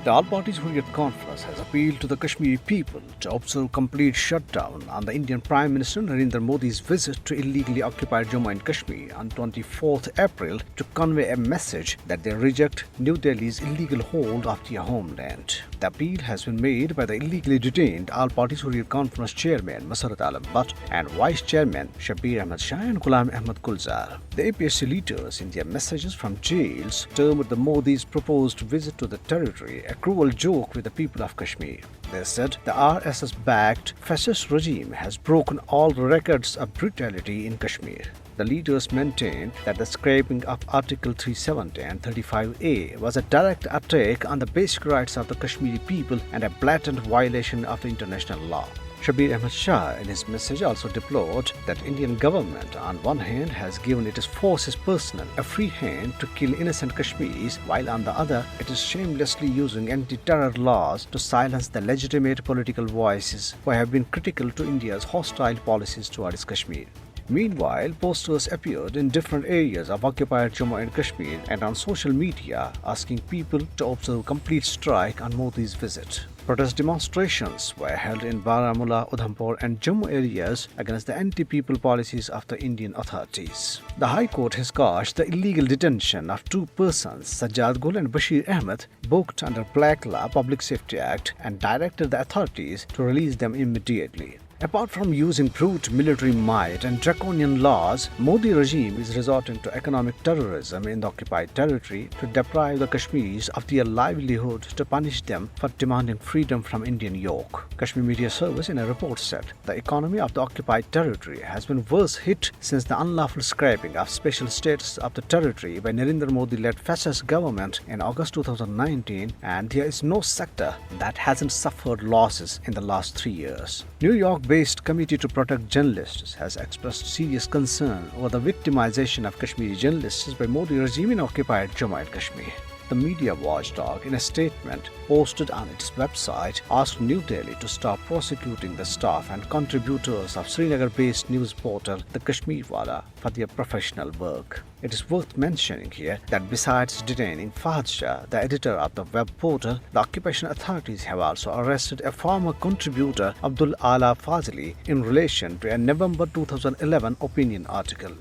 The All Parties Hurriyat conference has appealed to the Kashmiri people to observe complete shutdown on the Indian Prime Minister Narendra Modi's visit to illegally occupied Jammu and Kashmir on 24th April to convey a message that they reject New Delhi's illegal hold of their homeland. The appeal has been made by the illegally detained All Parties Hurriyat conference chairman Masarrat Alam Butt and vice chairman Shabir Ahmed Shah and Ghulam Ahmed Gulzar. The APHC leaders in their messages from jails termed the Modi's proposed visit to the territory a cruel joke with the people of Kashmir. They said the RSS-backed fascist regime has broken all records of brutality in Kashmir. The leaders maintained that the scrapping of Article 370 and 35A was a direct attack on the basic rights of the Kashmiri people and a blatant violation of the international law. Shabir Ahmed Shah in his message also deplored that Indian government on one hand has given its forces personnel a free hand to kill innocent Kashmiris, while on the other it is shamelessly using anti-terror laws to silence the legitimate political voices who have been critical to India's hostile policies towards Kashmir. Meanwhile, posters appeared in different areas of occupied Jammu and Kashmir and on social media asking people to observe complete strike on Modi's visit. Protest demonstrations were held in Baramulla, Udhampur and Jammu areas against the anti-people policies of the Indian authorities. The High Court has quashed the illegal detention of two persons, Sajjad Gul and Bashir Ahmed, booked under Black Law Public Safety Act, and directed the authorities to release them immediately. Apart from using brute military might and draconian laws, Modi regime is resorting to economic terrorism in the occupied territory to deprive the Kashmiris of their livelihood, to punish them for demanding freedom from Indian yoke. Kashmir Media Service in a report said the economy of the occupied territory has been worse hit since the unlawful scrapping of special status of the territory by Narendra Modi-led fascist government in August 2019, and there is no sector that hasn't suffered losses in the last 3 years. New York-based Committee to Protect Journalists has expressed serious concern over the victimization of Kashmiri journalists by Modi regime in occupied Jammu and Kashmir. The media watchdog, in a statement posted on its website, asked New Delhi to stop prosecuting the staff and contributors of Srinagar-based news portal The Kashmir Wala for their professional work. It is worth mentioning here that besides detaining Fahad Shah, the editor of the web portal, the occupation authorities have also arrested a former contributor, Abdul Ala Fazli, in relation to a November 2011 opinion article.